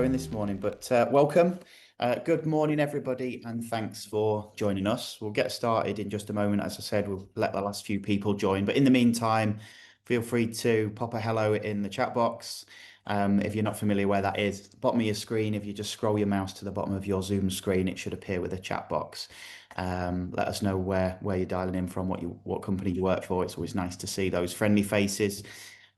going this morning, but welcome. Good morning, everybody, and thanks for joining us. We'll get started in just a moment. As I said, we'll let the last few people join, but in the meantime, feel free to pop a hello in the chat box. If you're not familiar where that is, at the bottom of your screen, if you just scroll your mouse to the bottom of your Zoom screen, it should appear with a chat box. Let us know where you're dialing in from, what company you work for. It's always nice to see those friendly faces.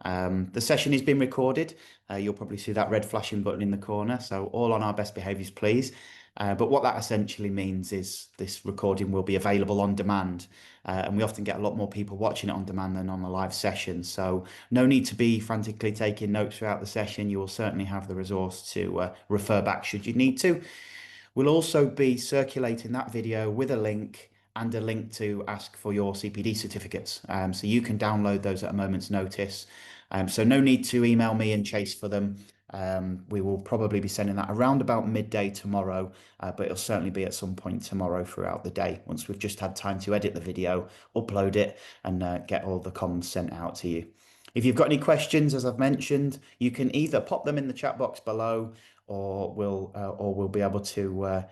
The session is being recorded. You'll probably see that red flashing button in the corner. So all on our best behaviours, please. But what that essentially means is this recording will be available on demand. And we often get a lot more people watching it on demand than on a live session. So no need to be frantically taking notes throughout the session. You will certainly have the resource to refer back should you need to. We'll also be circulating that video with a link and a link to ask for your CPD certificates. So you can download those at a moment's notice. So no need to email me and chase for them. We will probably be sending that around about midday tomorrow, but it'll certainly be at some point tomorrow throughout the day, once we've just had time to edit the video, upload it, and get all the comms sent out to you. If you've got any questions, as I've mentioned, you can either pop them in the chat box below, or we'll be able to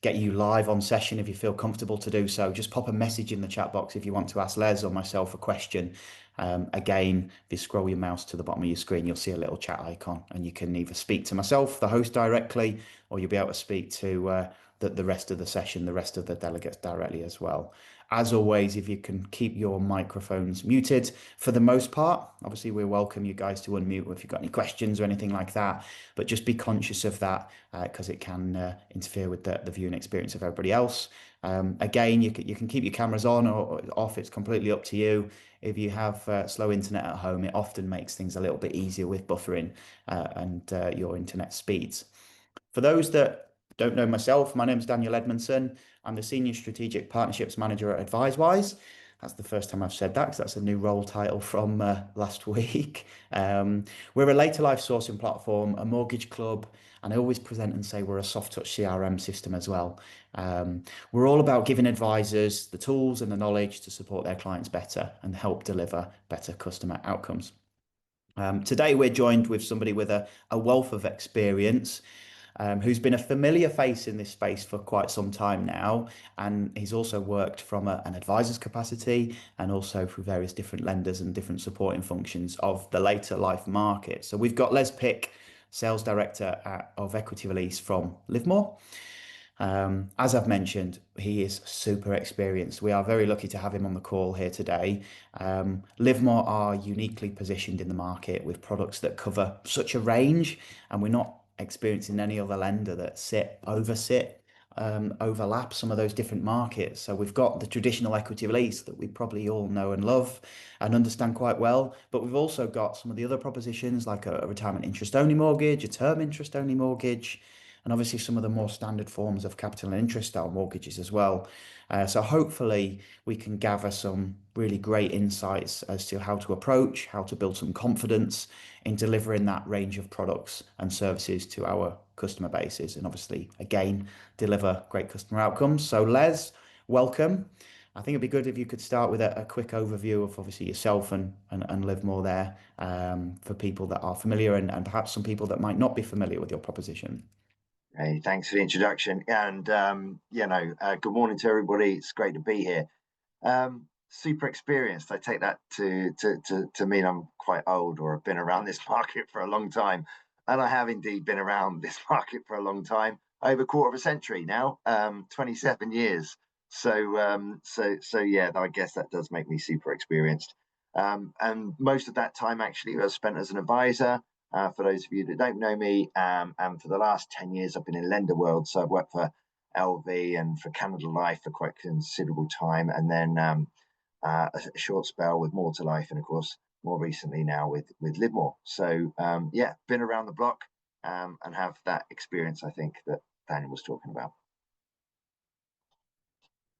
get you live on session if you feel comfortable to do so. Just pop a message in the chat box if you want to ask Les or myself a question. Again, if you scroll your mouse to the bottom of your screen, you'll see a little chat icon, and you can either speak to myself, the host, directly, or you'll be able to speak to the rest of the session, the rest of the delegates directly as well. As always, if you can keep your microphones muted for the most part. Obviously, we welcome you guys to unmute if you've got any questions or anything like that, but just be conscious of that because it can interfere with the viewing experience of everybody else. Again, you can keep your cameras on or off. It's completely up to you. If you have slow internet at home, it often makes things a little bit easier with buffering and your internet speeds. For those that don't know myself, my name is Daniel Edmondson. I'm the Senior Strategic Partnerships Manager at AdviseWise. That's the first time I've said that because that's a new role title from last week. We're a later life sourcing platform, a mortgage club, and I always present and say we're a soft touch CRM system as well. We're all about giving advisors the tools and the knowledge to support their clients better and help deliver better customer outcomes. Today we're joined with somebody with a wealth of experience, who's been a familiar face in this space for quite some time now, and he's also worked from an advisor's capacity and also through various different lenders and different supporting functions of the later life market. So we've got Les Pick, Sales Director of Equity Release from LiveMore. As I've mentioned, he is super experienced. We are very lucky to have him on the call here today. LiveMore are uniquely positioned in the market with products that cover such a range, and we're not experiencing any other lender that overlap some of those different markets. So we've got the traditional equity release that we probably all know and love and understand quite well, but we've also got some of the other propositions like a retirement interest only mortgage, a term interest only mortgage, and obviously some of the more standard forms of capital and interest style mortgages as well. So hopefully we can gather some really great insights as to how to approach, how to build some confidence in delivering that range of products and services to our customer bases, and obviously, again, deliver great customer outcomes. So Les, welcome. I think it'd be good if you could start with a quick overview of obviously yourself and LiveMore there, for people that are familiar and perhaps some people that might not be familiar with your proposition. Hey, thanks for the introduction. And, good morning to everybody. It's great to be here. Super experienced. I take that to mean I'm quite old or have been around this market for a long time. And I have indeed been around this market for a long time, over a quarter of a century now, 27 years. So yeah, I guess that does make me super experienced. And most of that time actually was spent as an advisor. For those of you that don't know me, and for the last 10 years, I've been in lender world. So I've worked for LV and for Canada Life for quite considerable time. And then a short spell with More to Life. And of course, more recently now with LiveMore. So yeah, been around the block and have that experience, I think, that Daniel was talking about.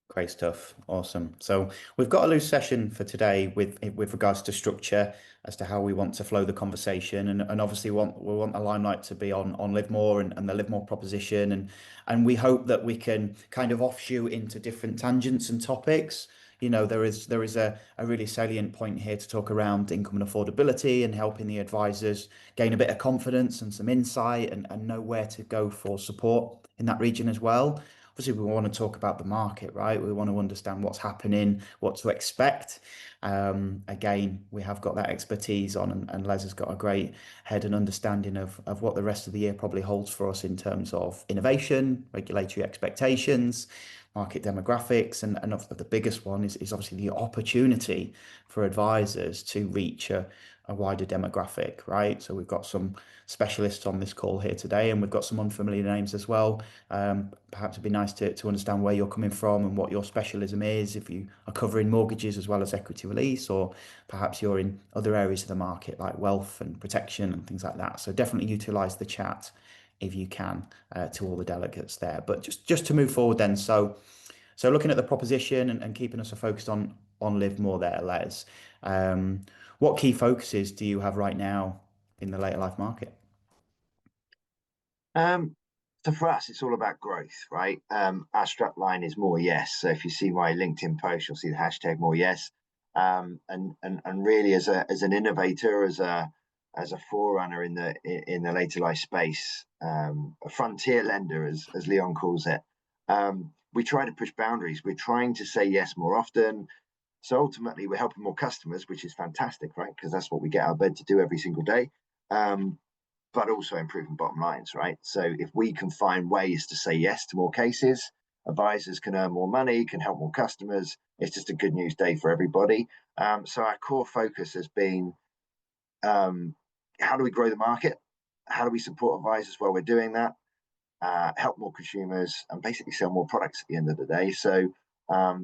Great stuff. Awesome. So we've got a loose session for today with regards to structure as to how we want to flow the conversation, and obviously we want the limelight to be on LiveMore and the LiveMore proposition, and we hope that we can kind of offshoot into different tangents and topics. there is a really salient point here to talk around income and affordability and helping the advisors gain a bit of confidence and some insight and know where to go for support in that region as well. Obviously, we want to talk about the market, right? We want to understand what's happening, what to expect. Again, we have got that expertise on, and Les has got a great head and understanding of what the rest of the year probably holds for us in terms of innovation, regulatory expectations, market demographics, and the biggest one is obviously the opportunity for advisors to reach a wider demographic, right? So we've got some specialists on this call here today, and we've got some unfamiliar names as well. Perhaps it'd be nice to understand where you're coming from and what your specialism is, if you are covering mortgages as well as equity release, or perhaps you're in other areas of the market like wealth and protection and things like that. So definitely utilize the chat if you can, to all the delegates there. But just to move forward then, so looking at the proposition and keeping us focused on LiveMore there, Les. What key focuses do you have right now in the later life market? So for us, it's all about growth, right? Our strap line is more yes. So if you see my LinkedIn post, you'll see the hashtag more yes. And really, as an innovator, as a forerunner in the later life space, a frontier lender, as Leon calls it, we try to push boundaries. We're trying to say yes more often. So ultimately, we're helping more customers, which is fantastic, right? Because that's what we get out of bed to do every single day. But also improving bottom lines, right? So if we can find ways to say yes to more cases, advisors can earn more money, can help more customers. It's just a good news day for everybody. So our core focus has been, how do we grow the market? How do we support advisors while we're doing that? Help more consumers and basically sell more products at the end of the day. So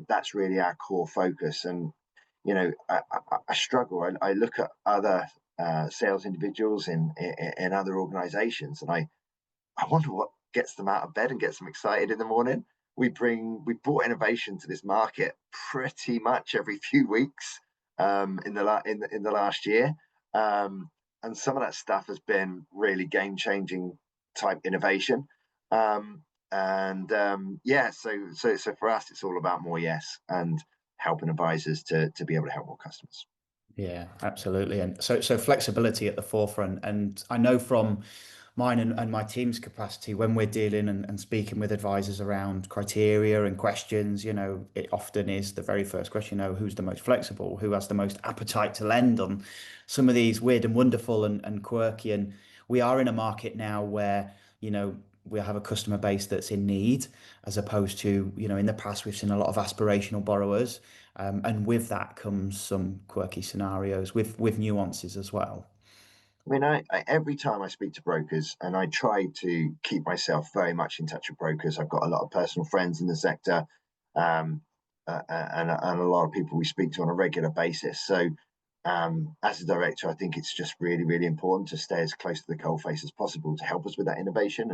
that's really our core focus. And I struggle. I look at other sales individuals in other organizations, and I wonder what gets them out of bed and gets them excited in the morning. We brought innovation to this market pretty much every few weeks in the last year, and some of that stuff has been really game changing type innovation. Yeah, so for us, it's all about more yes and helping advisors to be able to help more customers. Yeah, absolutely. And so flexibility at the forefront. And I know from mine and my team's capacity, when we're dealing and speaking with advisors around criteria and questions, it often is the very first question, who's the most flexible, who has the most appetite to lend on some of these weird and wonderful and quirky. And we are in a market now where, we have a customer base that's in need, as opposed to, in the past, we've seen a lot of aspirational borrowers. And with that comes some quirky scenarios with nuances as well. I mean, I every time I speak to brokers, and I try to keep myself very much in touch with brokers. I've got a lot of personal friends in the sector, and a lot of people we speak to on a regular basis. So, as a director, I think it's just really, really important to stay as close to the coalface as possible to help us with that innovation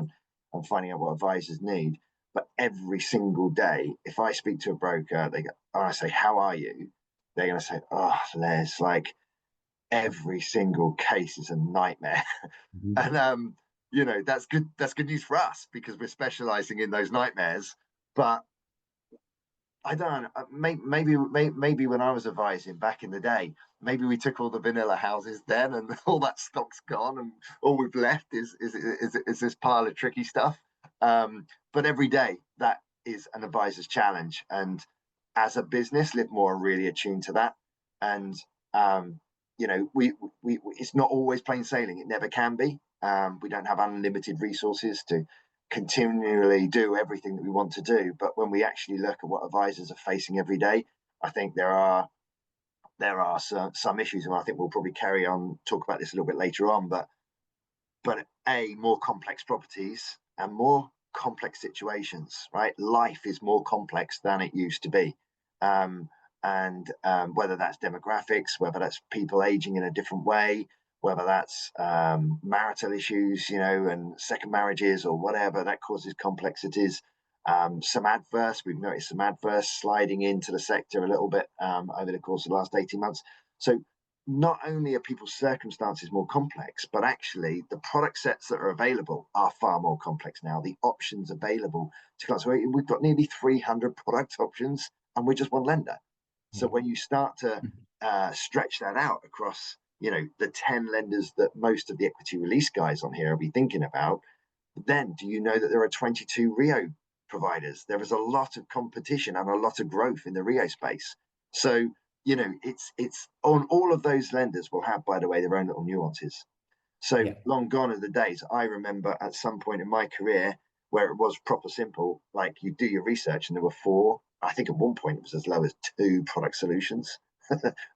and finding out what advisors need. But every single day, if I speak to a broker, and I say, "How are you?" They're going to say, "Oh, Les, like." Every single case is a nightmare. Mhm. And that's good news for us because we're specializing in those nightmares. But I don't know, maybe when I was advising back in the day, maybe we took all the vanilla houses then and all that stock's gone and all we've left is this pile of tricky stuff. But every day that is an advisor's challenge, and as a business LiveMore are really attuned to that. And we it's not always plain sailing. It never can be. We don't have unlimited resources to continually do everything that we want to do. But when we actually look at what advisors are facing every day, I think there are some issues, and I think we'll probably carry on talk about this a little bit later on. But more complex properties and more complex situations, right? Life is more complex than it used to be. And whether that's demographics, whether that's people aging in a different way, whether that's marital issues, and second marriages or whatever, that causes complexities. We've noticed some adverse sliding into the sector a little bit over the course of the last 18 months. So not only are people's circumstances more complex, but actually the product sets that are available are far more complex now. The options available to clients, we've got nearly 300 product options, and we're just one lender. So when you start to stretch that out across, the 10 lenders that most of the equity release guys on here will be thinking about, then do you know that there are 22 Rio providers? There is a lot of competition and a lot of growth in the Rio space. So, it's on all of those lenders will have, by the way, their own little nuances. So long gone are the days. I remember at some point in my career where it was proper simple, like you do your research and there were four. I think at one point it was as low as two product solutions,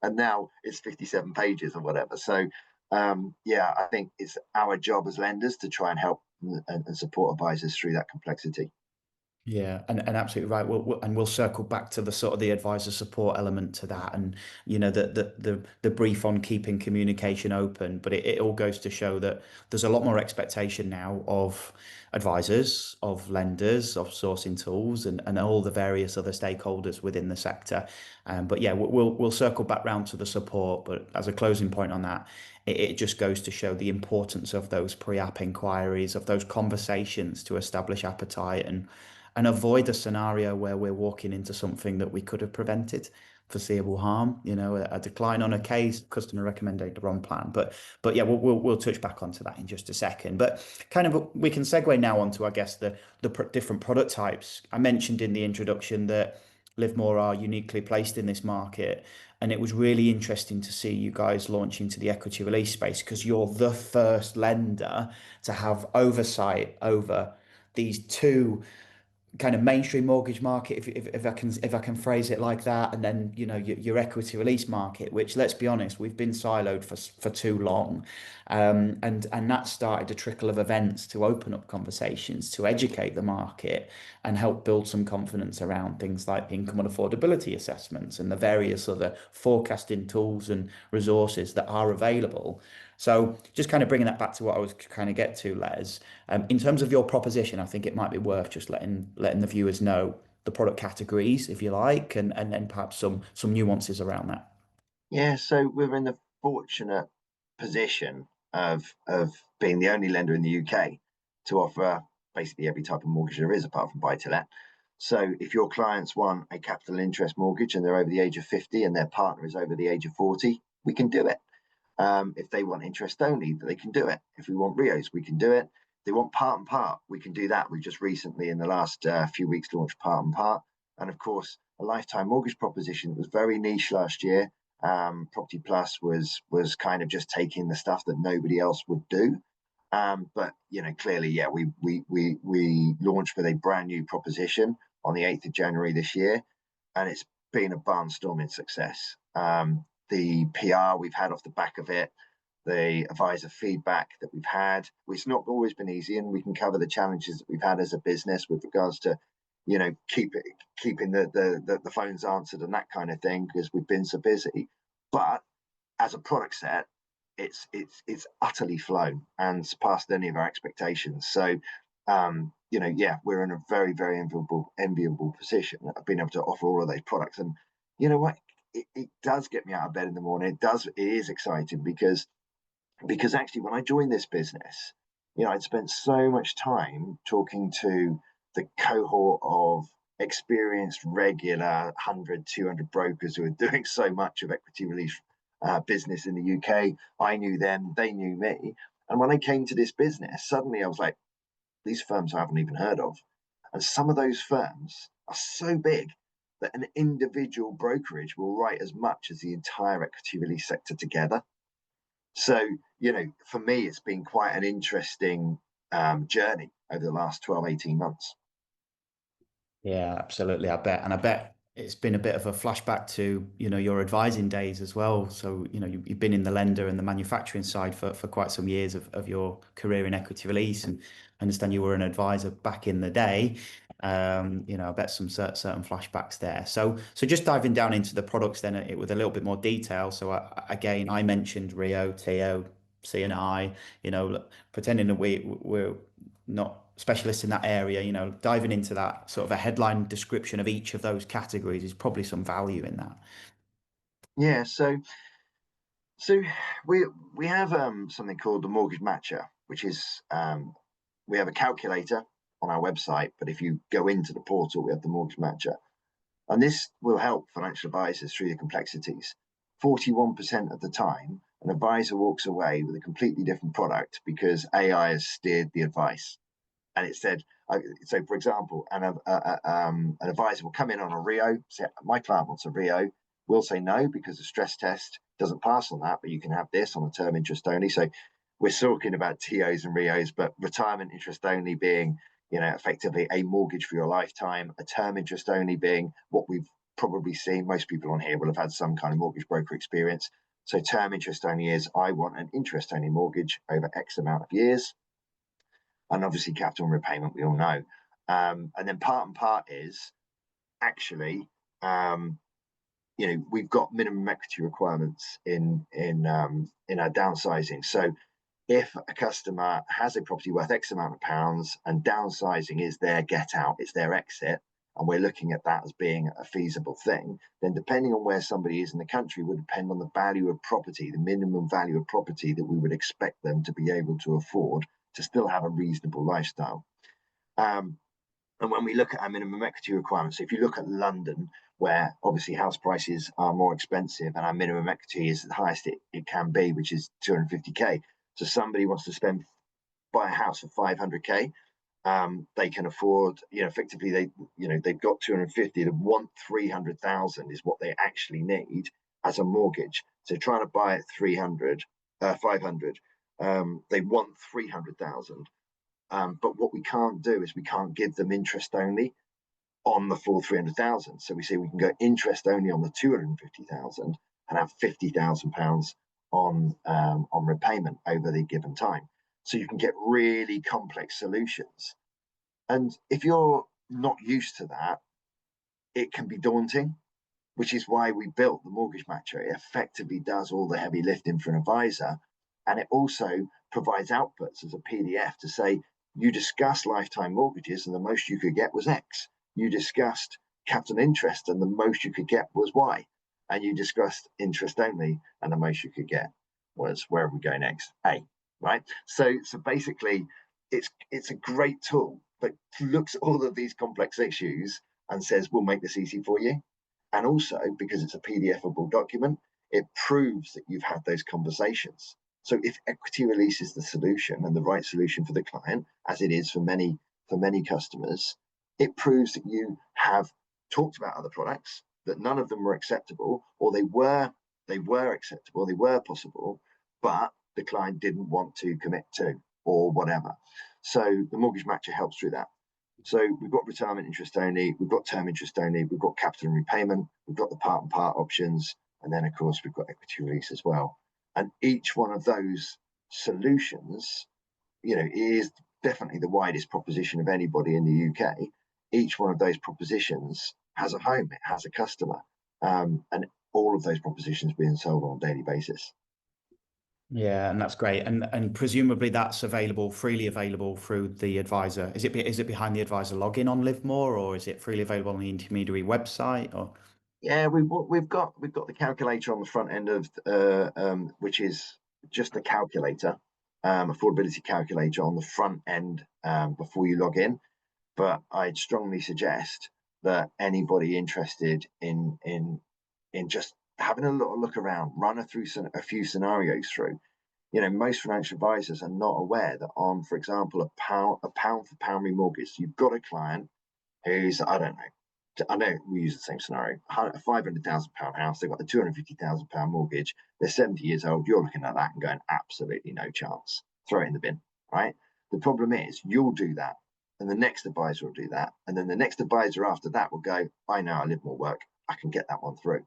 and now it's 57 pages or whatever. So, I think it's our job as lenders to try and help and support advisors through that complexity. Yeah, and absolutely right. We'll circle back to the sort of the advisor support element to that, and the brief on keeping communication open. But it all goes to show that there's a lot more expectation now of advisors, of lenders, of sourcing tools, and all the various other stakeholders within the sector. But yeah, we'll circle back round to the support. But as a closing point on that, it just goes to show the importance of those pre-app inquiries, of those conversations to establish appetite and avoid a scenario where we're walking into something that we could have prevented, foreseeable harm, a decline on a case, customer recommended the wrong plan. But yeah, we'll touch back onto that in just a second. But kind of we can segue now onto, I guess, the different product types. I mentioned in the introduction that LiveMore are uniquely placed in this market. And it was really interesting to see you guys launch into the equity release space because you're the first lender to have oversight over these two kind of mainstream mortgage market, if I can phrase it like that, and then your equity release market, which, let's be honest, we've been siloed for too long, and that started a trickle of events to open up conversations, to educate the market, and help build some confidence around things like income and affordability assessments and the various other forecasting tools and resources that are available. So just kind of bringing that back to what I was kind of get to, Les. In terms of your proposition, I think it might be worth just letting the viewers know the product categories, if you like, and then perhaps some nuances around that. Yeah, so we're in the fortunate position of being the only lender in the UK to offer basically every type of mortgage there is, apart from buy to let. So if your clients want a capital interest mortgage and they're over the age of 50 and their partner is over the age of 40, we can do it. If they want interest only, they can do it. If we want Rios, we can do it. If they want part and part, we can do that. We've just recently, in the last few weeks, launched part and part. And of course, a lifetime mortgage proposition that was very niche last year. Property Plus was kind of just taking the stuff that nobody else would do. But clearly, yeah, we launched with a brand new proposition on the 8th of January this year, and it's been a barnstorming success. The PR we've had off the back of it, the advisor feedback that we've had, it's not always been easy, and we can cover the challenges that we've had as a business with regards to, keeping the phones answered and that kind of thing because we've been so busy. But as a product set, it's utterly flown and surpassed any of our expectations. So, we're in a very, very enviable position of being able to offer all of those products. And you know what? It does get me out of bed in the morning. It is exciting because actually when I joined this business, I'd spent so much time talking to the cohort of experienced, regular 100, 200 brokers who are doing so much of equity release business in the UK. I knew them, they knew me. And when I came to this business, suddenly I was like, these firms I haven't even heard of. And some of those firms are so big that an individual brokerage will write as much as the entire equity release sector together. So, for me, it's been quite an interesting journey over the last 12, 18 months. Yeah, absolutely. I bet. And I bet it's been a bit of a flashback to, your advising days as well. So, you've been in the lender and the manufacturing side for quite some years of your career in equity release. And I understand you were an advisor back in the day. I bet some certain flashbacks there. So just diving down into the products then with a little bit more detail. So again, I mentioned Rio, Teo, CNI, pretending that we're not specialists in that area, diving into that sort of a headline description of each of those categories is probably some value in that. Yeah, so we have something called the Mortgage Matcher, which is we have a calculator on our website, but if you go into the portal, we have the Mortgage Matcher. And this will help financial advisors through the complexities. 41% of the time, an advisor walks away with a completely different product because AI has steered the advice. And it said, so for example, an advisor will come in on a Rio, say, my client wants a Rio, we'll say no because the stress test doesn't pass on that, but you can have this on a term interest only. So we're talking about TOs and Rios, but retirement interest only being, effectively a mortgage for your lifetime, a term interest only being what we've probably seen. Most people on here will have had some kind of mortgage broker experience. So term interest only is, I want an interest only mortgage over X amount of years. And obviously capital and repayment, we all know. And then part and part is actually, we've got minimum equity requirements in our downsizing. So if a customer has a property worth X amount of pounds and downsizing is their get out, it's their exit, and we're looking at that as being a feasible thing, then depending on where somebody is in the country would depend on the value of property, the minimum value of property that we would expect them to be able to afford to still have a reasonable lifestyle. And when we look at our minimum equity requirements, if you look at London, where obviously house prices are more expensive and our minimum equity is the highest it can be, which is 250k. So somebody wants to buy a house for 500k, they can afford, effectively they've got 250, they want 300,000 is what they actually need as a mortgage. So trying to buy at 500, they want 300,000. But what we can't do is we can't give them interest only on the full 300,000. So we say we can go interest only on the 250,000 and have 50,000 pounds on repayment over the given time. So you can get really complex solutions. And if you're not used to that, it can be daunting, which is why we built the Mortgage Matcher. It effectively does all the heavy lifting for an advisor. And it also provides outputs as a PDF to say, you discussed lifetime mortgages and the most you could get was X. You discussed capital interest and the most you could get was Y. And you discussed interest only and the most you could get was, where are we going next? A, right? So basically, it's a great tool that looks at all of these complex issues and says, we'll make this easy for you. And also, because it's a PDF-able document, it proves that you've had those conversations. So if equity release is the solution and the right solution for the client, as it is for many customers, it proves that you have talked about other products, that none of them were acceptable, or they were acceptable, they were possible, but the client didn't want to commit to, or whatever. So the Mortgage Matcher helps through that. So we've got retirement interest only, we've got term interest only, we've got capital and repayment, we've got the part and part options, and then of course we've got equity release as well. And each one of those solutions, is definitely the widest proposition of anybody in the UK. Each one of those propositions has a home, it has a customer, and all of those propositions being sold on a daily basis. Yeah, and that's great. And presumably that's freely available through the advisor. Is it behind the advisor login on LiveMore, or is it freely available on the intermediary website? Or yeah, we've got the calculator on the front end of which is just a calculator, affordability calculator on the front end before you log in. But I'd strongly suggest that anybody interested in just having a little look around, run a few scenarios through. Most financial advisors are not aware that on, for example, a pound for pound remortgage, you've got a client who's, I know we use the same scenario, a £500,000 house, they've got a £250,000 mortgage, they're 70 years old, you're looking at that and going, absolutely no chance, throw it in the bin, right? The problem is you'll do that, and the next advisor will do that, and then the next advisor after that will go, I know I LiveMore work, I can get that one through.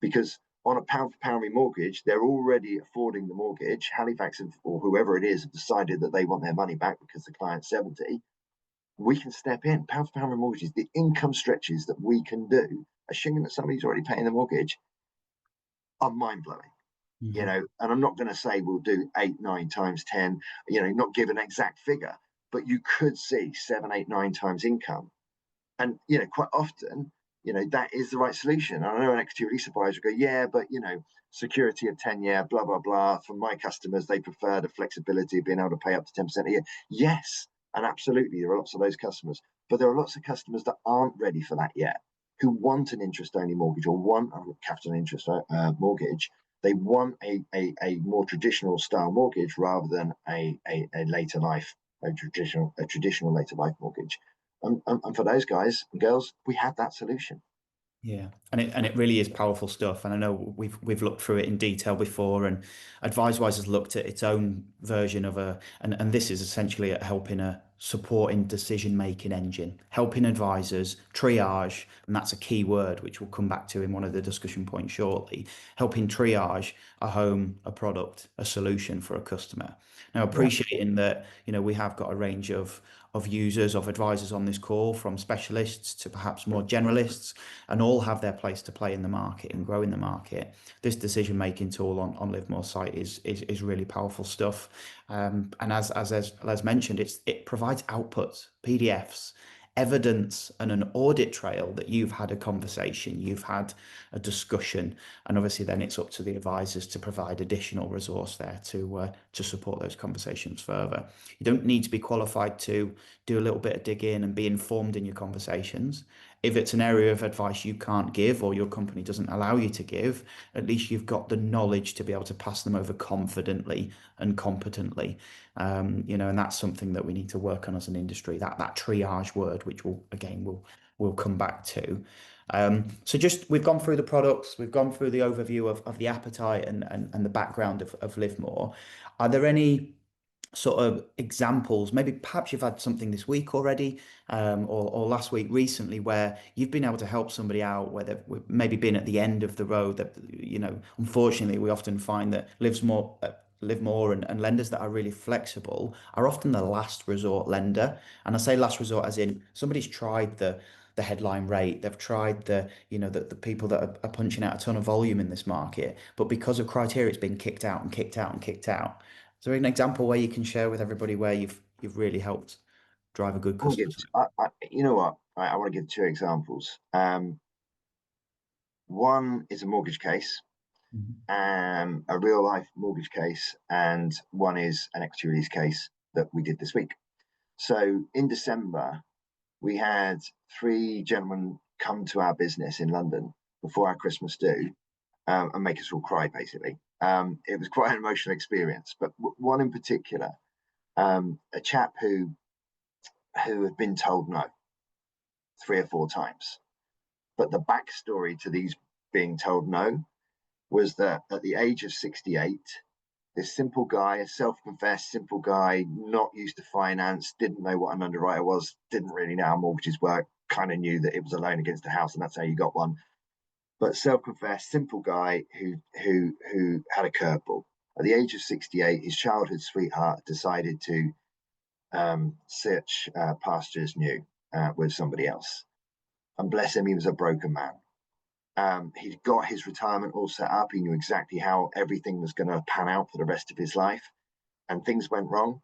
Because on a pound for pound remortgage, they're already affording the mortgage. Halifax or whoever it is have decided that they want their money back because the client's 70. We can step in. Pound for pound remortgages, the income stretches that we can do, assuming that somebody's already paying the mortgage, are mind blowing. mm-hmm. And I'm not going to say we'll do 8, 9 times 10, not give an exact figure, but you could see 7, 8, 9 times income. And, quite often, that is the right solution. I know an equity release advisor go, yeah, but, security of tenure, blah, blah, blah. For my customers, they prefer the flexibility of being able to pay up to 10% a year. Yes, and absolutely, there are lots of those customers. But there are lots of customers that aren't ready for that yet, who want an interest-only mortgage or want a capital interest mortgage. They want a more traditional style mortgage rather than a later life, a traditional later life mortgage. And for those guys and girls, we had that solution. Yeah, and it really is powerful stuff. And I know we've looked through it in detail before, and AdviceWise has looked at its own version of and this is essentially at helping a supporting decision making engine, helping advisors triage, and that's a key word which we'll come back to in one of the discussion points shortly, helping triage a home, a product, a solution for a customer. Now, appreciating that, we have got a range of users, of advisors on this call, from specialists to perhaps more generalists, and all have their place to play in the market and grow in the market. This decision making tool on LiveMore site is really powerful stuff. And as mentioned, it provides outputs, PDFs, evidence, and an audit trail that you've had a conversation, you've had a discussion, and obviously then it's up to the advisors to provide additional resource there to support those conversations further. You don't need to be qualified to do a little bit of digging and be informed in your conversations. If it's an area of advice you can't give or your company doesn't allow you to give, at least you've got the knowledge to be able to pass them over confidently and competently. And that's something that we need to work on as an industry, that triage word, which we'll come back to. So we've gone through the products, we've gone through the overview of the appetite and the background of LiveMore. Are there any sort of examples, maybe perhaps you've had something this week already, or last week recently, where you've been able to help somebody out, where they've maybe been at the end of the road, that, unfortunately we often find that LiveMore and lenders that are really flexible are often the last resort lender. And I say last resort as in somebody's tried the headline rate, they've tried the people that are punching out a ton of volume in this market, but because of criteria, it's been kicked out and kicked out and kicked out. Is there an example where you can share with everybody where you've really helped drive a good customer? You know what? I want to give two examples. One is a mortgage case, a real life mortgage case, and one is an equity release case that we did this week. So in December, we had 3 gentlemen come to our business in London before our Christmas do, and make us all cry, basically. It was quite an emotional experience, but one in particular, a chap who had been told no 3 or 4 times. But the backstory to these being told no was that at the age of 68, this simple guy, a self-confessed simple guy, not used to finance, didn't know what an underwriter was, didn't really know how mortgages work, kind of knew that it was a loan against a house and that's how you got one. But self-confessed simple guy who had a curveball. At the age of 68, his childhood sweetheart decided to search pastures new with somebody else. And bless him, he was a broken man. He'd got his retirement all set up. He knew exactly how everything was going to pan out for the rest of his life. And things went wrong.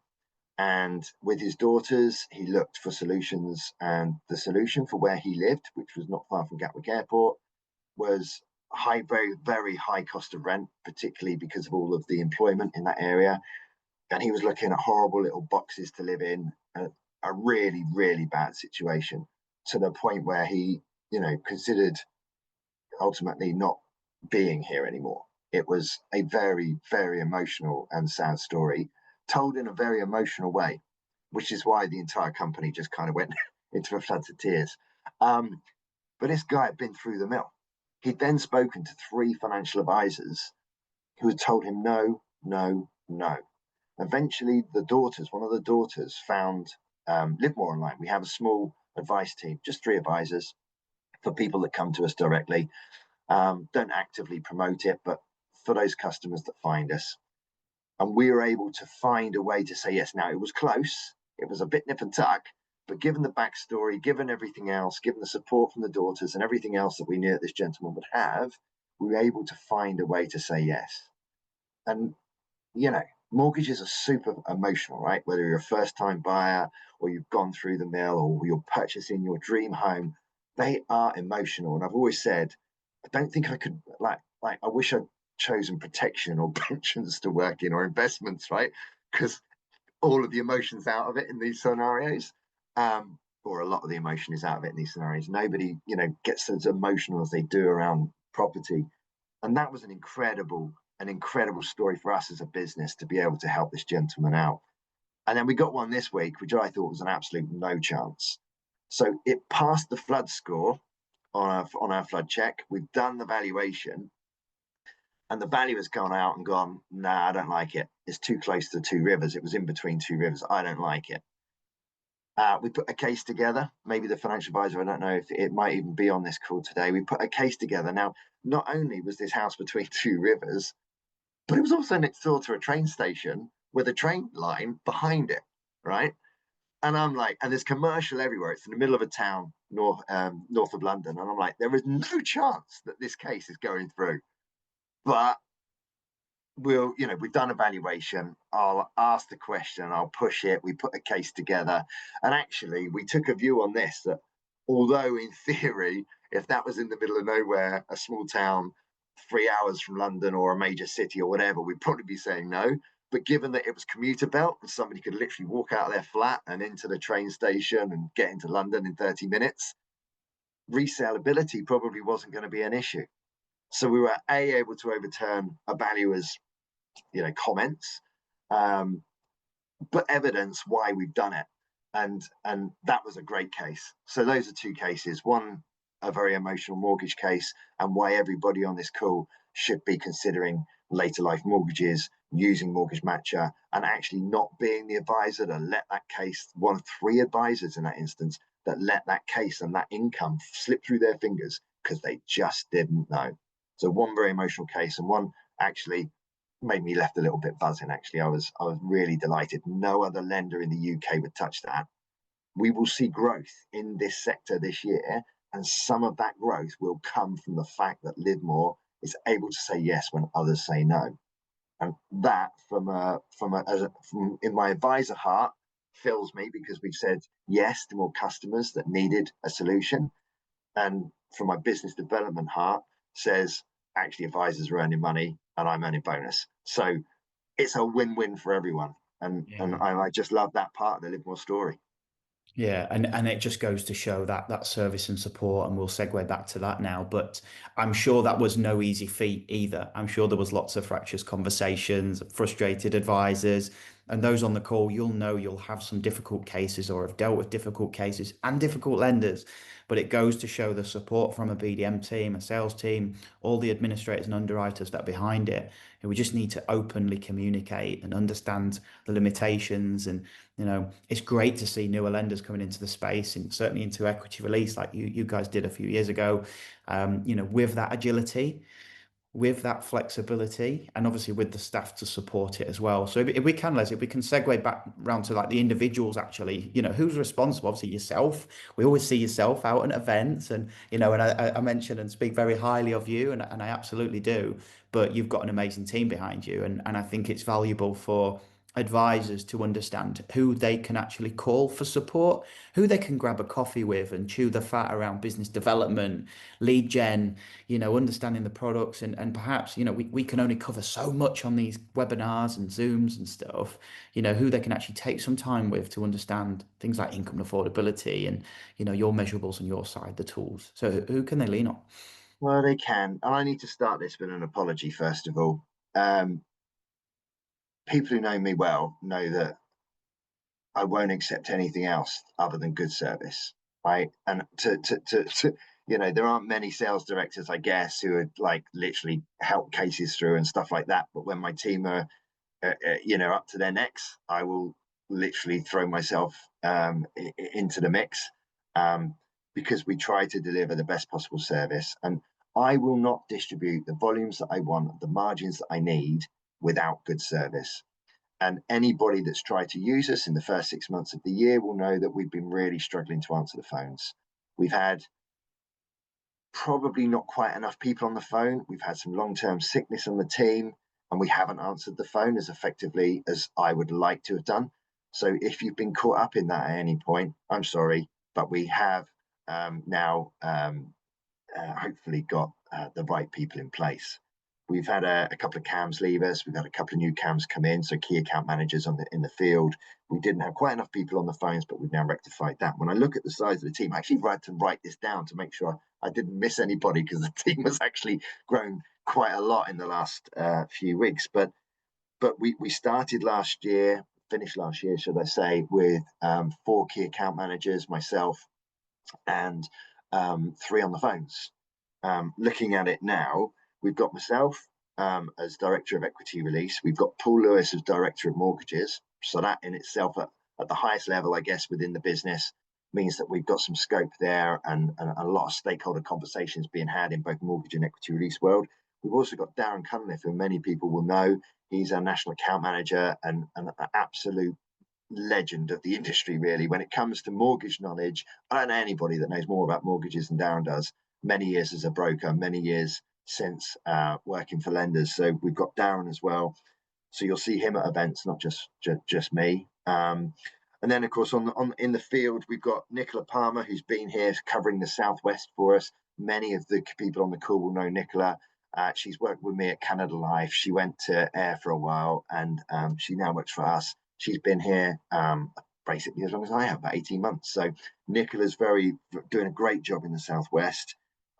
And with his daughters, he looked for solutions. And the solution for where he lived, which was not far from Gatwick Airport, was very, very high cost of rent, particularly because of all of the employment in that area. And he was looking at horrible little boxes to live in, a really, really bad situation, to the point where he, considered ultimately not being here anymore. It was a very, very emotional and sad story, told in a very emotional way, which is why the entire company just kind of went into a flood of tears. But this guy had been through the mill. He'd then spoken to 3 financial advisors who had told him no, no, no. Eventually, one of the daughters found LiveMore online. We have a small advice team, just 3 advisors for people that come to us directly. Don't actively promote it, but for those customers that find us. And we were able to find a way to say yes. Now, it was close. It was a bit nip and tuck, but given the backstory, given everything else, given the support from the daughters and everything else that we knew that this gentleman would have, we were able to find a way to say yes. And, mortgages are super emotional, right? Whether you're a first-time buyer or you've gone through the mill or you're purchasing your dream home, they are emotional. And I've always said, I don't think I could, I wish I'd chosen protection or pensions to work in or investments, right? Because all of the emotions out of it in these scenarios. But or a lot of the emotion is out of it in these scenarios. Nobody, gets as emotional as they do around property. And that was an incredible story for us as a business to be able to help this gentleman out. And then we got one this week, which I thought was an absolute no chance. So it passed the flood score on our flood check. We've done the valuation, and the valuer's gone out and gone, nah, I don't like it. It's too close to two rivers. It was in between two rivers. I don't like it. We put a case together. Maybe the financial advisor, I don't know if it might even be on this call today. We put a case together. Now, not only was this house between two rivers, but it was also next door to a train station with a train line behind it, right? And I'm like, and there's commercial everywhere. It's in the middle of a town north of London. And I'm like, there is no chance that this case is going through. But we've done a valuation. I'll ask the question, I'll push it. We put a case together. And actually, we took a view on this that although in theory, if that was in the middle of nowhere, a small town, 3 hours from London or a major city or whatever, we'd probably be saying no. But given that it was commuter belt and somebody could literally walk out of their flat and into the train station and get into London in 30 minutes, resaleability probably wasn't going to be an issue. So we were able to overturn a valuer's comments, but evidence why we've done it. And that was a great case. So those are two cases. One, a very emotional mortgage case, and why everybody on this call should be considering later life mortgages, using Mortgage Matcher, and actually not being the advisor that let that case, one of three advisors in that instance, that let that case and that income slip through their fingers because they just didn't know. So one very emotional case, and one actually made me left a little bit buzzing. Actually, I was really delighted. No other lender in the UK would touch that. We will see growth in this sector this year, and some of that growth will come from the fact that LiveMore is able to say yes when others say no. And that, from in my advisor heart, fills me, because we've said yes to more customers that needed a solution, and from my business development heart says actually advisors are earning money and I'm earning bonus. So it's a win-win for everyone. And I just love that part of the LiveMore story. Yeah, and it just goes to show that service and support, and we'll segue back to that now. But I'm sure that was no easy feat either. I'm sure there was lots of fractious conversations, frustrated advisors, and those on the call, you'll have some difficult cases or have dealt with difficult cases and difficult lenders. But it goes to show the support from a BDM team, a sales team, all the administrators and underwriters that are behind it. And we just need to openly communicate and understand the limitations. And it's great to see newer lenders coming into the space, and certainly into equity release like you guys did a few years ago, with that agility, with that flexibility, and obviously with the staff to support it as well. So if we can, Leslie, if we can segue back round to like the individuals, actually, who's responsible? Obviously yourself. We always see yourself out at events, and and I mention and speak very highly of you, and I absolutely do. But you've got an amazing team behind you, and I think it's valuable for advisors to understand who they can actually call for support, who they can grab a coffee with and chew the fat around business development, lead gen, understanding the products, and perhaps, we can only cover so much on these webinars and Zooms and stuff, who they can actually take some time with to understand things like income and affordability and, your measurables on your side, the tools. So who can they lean on? Well, they can. And I need to start this with an apology, first of all. People who know me well know that I won't accept anything else other than good service, right? And there aren't many sales directors, I guess, who would like literally help cases through and stuff like that. But when my team are, up to their necks, I will literally throw myself into the mix, because we try to deliver the best possible service. And I will not distribute the volumes that I want, the margins that I need, without good service. And anybody that's tried to use us in the first 6 months of the year will know that we've been really struggling to answer the phones. We've had probably not quite enough people on the phone. We've had some long-term sickness on the team, and we haven't answered the phone as effectively as I would like to have done. So if you've been caught up in that at any point, I'm sorry, but we have now hopefully got the right people in place. We've had a couple of CAMs leave us. We've had a couple of new CAMs come in, so key account managers in the field. We didn't have quite enough people on the phones, but we've now rectified that. When I look at the size of the team, I actually had to write this down to make sure I didn't miss anybody, because the team has actually grown quite a lot in the last few weeks. But we started last year, finished last year, should I say, with 4 key account managers, myself, and 3 on the phones. Looking at it now, we've got myself as Director of Equity Release. We've got Paul Lewis as Director of Mortgages. So that in itself, at the highest level, I guess, within the business, means that we've got some scope there, and a lot of stakeholder conversations being had in both mortgage and equity release world. We've also got Darren Cunliffe, who many people will know. He's our national account manager and an absolute legend of the industry, really. When it comes to mortgage knowledge, I don't know anybody that knows more about mortgages than Darren does. Many years as a broker, many years since working for lenders. So we've got Darren as well. So you'll see him at events, not just me. And then, of course, in the field, we've got Nicola Palmer, who's been here covering the Southwest for us. Many of the people on the call will know Nicola. She's worked with me at Canada Life. She went to Air for a while, and she now works for us. She's been here basically as long as I have, about 18 months. So Nicola's doing a great job in the Southwest.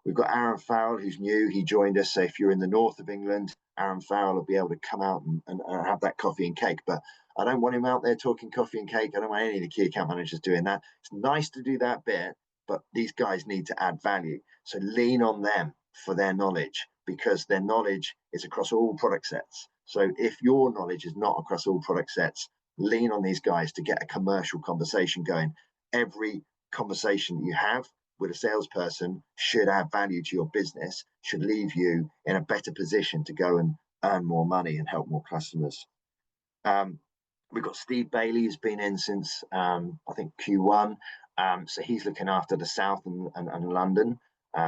We've got Aaron Fowle, who's new. He joined us. So if you're in the north of England, Aaron Fowle will be able to come out and have that coffee and cake. But I don't want him out there talking coffee and cake. I don't want any of the key account managers doing that. It's nice to do that bit, but these guys need to add value. So lean on them for their knowledge, because their knowledge is across all product sets. So if your knowledge is not across all product sets, lean on these guys to get a commercial conversation going. Every conversation you have with a salesperson should add value to your business, should leave you in a better position to go and earn more money and help more customers. We've got Steve Bailey, who's been in since I think Q1. So he's looking after the South and London.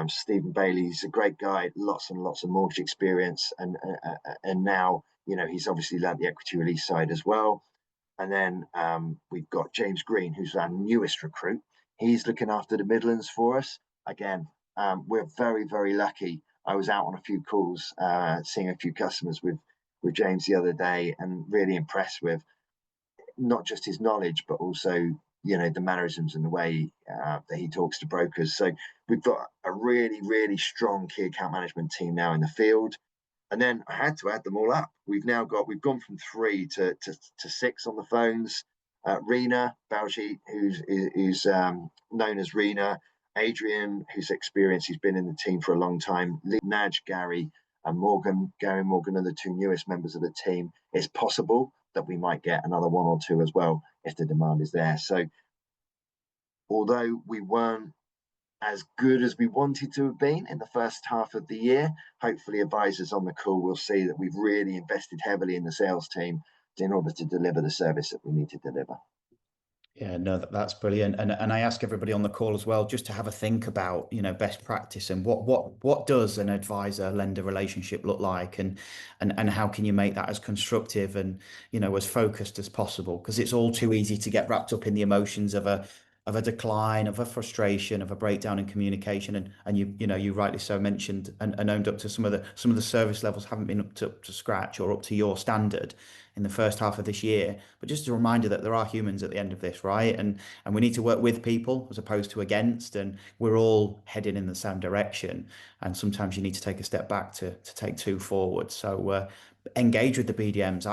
Stephen Bailey's a great guy, lots and lots of mortgage experience, and now he's obviously learned the equity release side as well. And then we've got James Green, who's our newest recruit. He's looking after the Midlands for us. Again, we're very, very lucky. I was out on a few calls, seeing a few customers with James the other day, and really impressed with not just his knowledge, but also the mannerisms and the way that he talks to brokers. So we've got a really, really strong key account management team now in the field. And then I had to add them all up. We've gone from 3 to 6 on the phones. Rena Baljeet, who's known as Rena, Adrian, who's experienced, he's been in the team for a long time, Naj, Gary, and Morgan. Gary and Morgan are the 2 newest members of the team. It's possible that we might get another 1 or 2 as well if the demand is there. So although we weren't as good as we wanted to have been in the first half of the year, hopefully advisors on the call will see that we've really invested heavily in the sales team in order to deliver the service that we need to deliver. Yeah, no, that's brilliant. And I ask everybody on the call as well, just to have a think about, best practice and what does an advisor lender relationship look like, and how can you make that as constructive and, as focused as possible? Because it's all too easy to get wrapped up in the emotions of a decline, of a frustration, of a breakdown in communication. And you rightly so mentioned and owned up to some of the service levels haven't been up to scratch or up to your standard in the first half of this year. But just a reminder that there are humans at the end of this, right? And we need to work with people as opposed to against, and we're all heading in the same direction. And sometimes you need to take a step back to take 2 forward. So engage with the BDMs.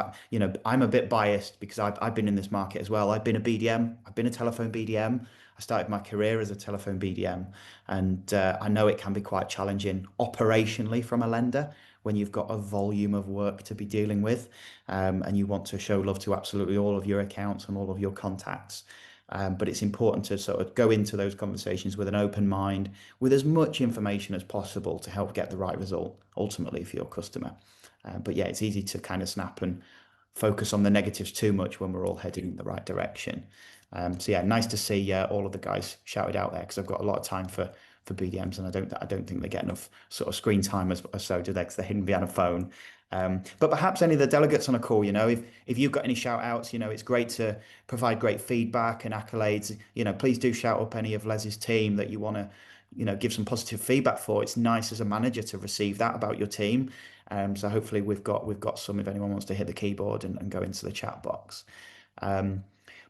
I'm a bit biased because I've been in this market as well. I've been a BDM. I've been a telephone BDM. I started my career as a telephone BDM, and I know it can be quite challenging operationally from a lender when you've got a volume of work to be dealing with, and you want to show love to absolutely all of your accounts and all of your contacts. But it's important to sort of go into those conversations with an open mind, with as much information as possible to help get the right result ultimately for your customer. But yeah, it's easy to kind of snap and focus on the negatives too much when we're all heading in the right direction. So yeah, nice to see all of the guys shouted out there, because I've got a lot of time for BDMs, and I don't think they get enough sort of screen time as so do they, because they're hidden behind a phone. But perhaps any of the delegates on a call, if you've got any shout outs, it's great to provide great feedback and accolades. Please do shout up any of Les's team that you want to, give some positive feedback for. It's nice as a manager to receive that about your team. So hopefully we've got some if anyone wants to hit the keyboard and go into the chat box.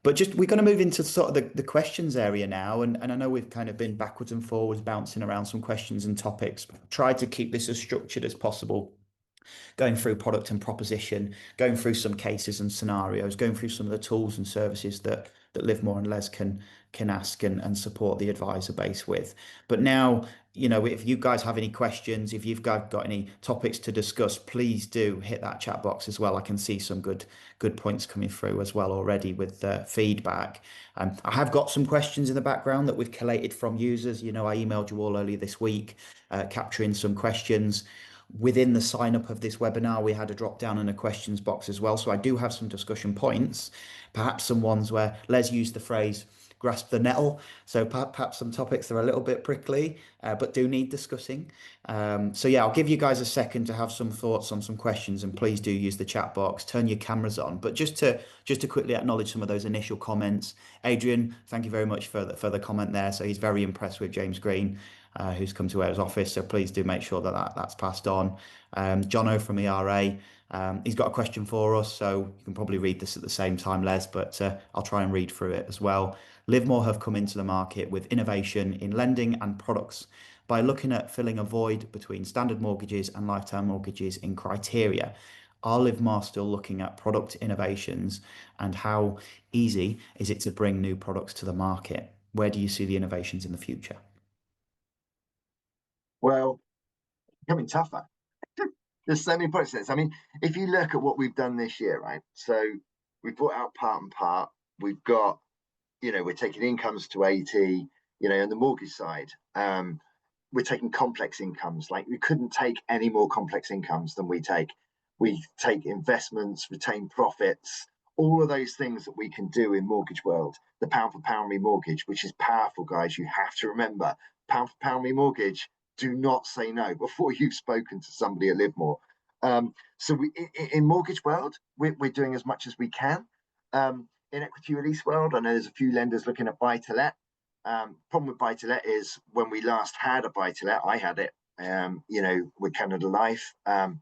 But just we're going to move into sort of the questions area now, and I know we've kind of been backwards and forwards bouncing around some questions and topics. Tried to keep this as structured as possible, going through product and proposition, going through some cases and scenarios, going through some of the tools and services that LiveMore and Les can ask and support the advisor base with. But now, you know, if you guys have any questions, if you've got any topics to discuss, please do hit that chat box as well. I can see some good points coming through as well already with feedback. I have got some questions in the background that we've collated from users. You know, I emailed you all earlier this week, capturing some questions. Within the sign up of this webinar, we had a drop down and a questions box as well. So I do have some discussion points, perhaps some ones where Les used the phrase grasp the nettle. So perhaps some topics that are a little bit prickly, but do need discussing. So yeah, I'll give you guys a second to have some thoughts on some questions, and please do use the chat box, turn your cameras on. But just to quickly acknowledge some of those initial comments. Adrian, thank you very much for the comment there. So he's very impressed with James Green, who's come to his office. So please do make sure that's passed on. Jono from ERA, he's got a question for us, so you can probably read this at the same time, Les, but I'll try and read through it as well. LiveMore have come into the market with innovation in lending and products by looking at filling a void between standard mortgages and lifetime mortgages in criteria. Are LiveMore still looking at product innovations, and how easy is it to bring new products to the market? Where do you see the innovations in the future? Well, becoming tougher. There's so many products. I mean, if you look at what we've done this year, right? So we brought out part and part. We've got, you know, we're taking incomes to 80, you know, on the mortgage side. We're taking complex incomes. Like, we couldn't take any more complex incomes than we take. We take investments, retain profits, all of those things that we can do in mortgage world. The pound for pound remortgage, which is powerful, guys. You have to remember, pound for pound remortgage. Do not say no before you've spoken to somebody at LiveMore. So in mortgage world, we're doing as much as we can. In equity release world, I know there's a few lenders looking at buy to let. Problem with buy to let is when we last had a buy to let, I had it, you know, with Canada Life, and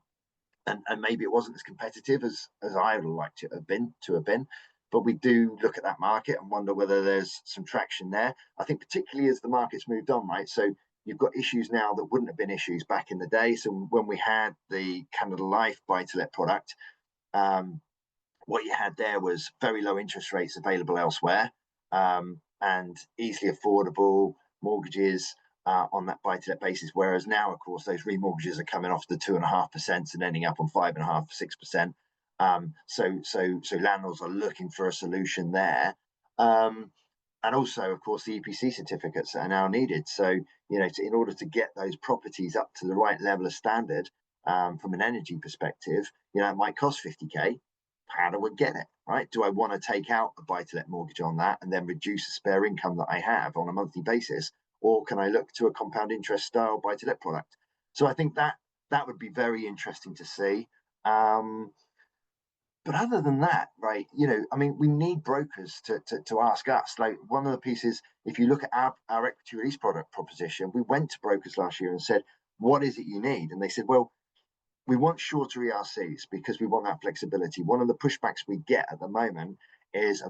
maybe it wasn't as competitive as I would like to have been. But we do look at that market and wonder whether there's some traction there. I think particularly as the market's moved on, right? So you've got issues now that wouldn't have been issues back in the day. So when we had the Canada Life buy-to-let product, what you had there was very low interest rates available elsewhere, and easily affordable mortgages on that buy-to-let basis. Whereas now, of course, those remortgages are coming off the 2.5% and ending up on 5.5%, 6%. So landlords are looking for a solution there. And also, of course, the EPC certificates that are now needed. So, you know, in order to get those properties up to the right level of standard, from an energy perspective, you know, it might cost 50K. How do I get it, right? Do I want to take out a buy-to-let mortgage on that and then reduce the spare income that I have on a monthly basis? Or can I look to a compound interest style buy-to-let product? So I think that would be very interesting to see. But other than that, right, you know, I mean, we need brokers to ask us. Like, one of the pieces, if you look at our equity release product proposition, we went to brokers last year and said, what is it you need? And they said, well, we want shorter ERCs because we want that flexibility. One of the pushbacks we get at the moment is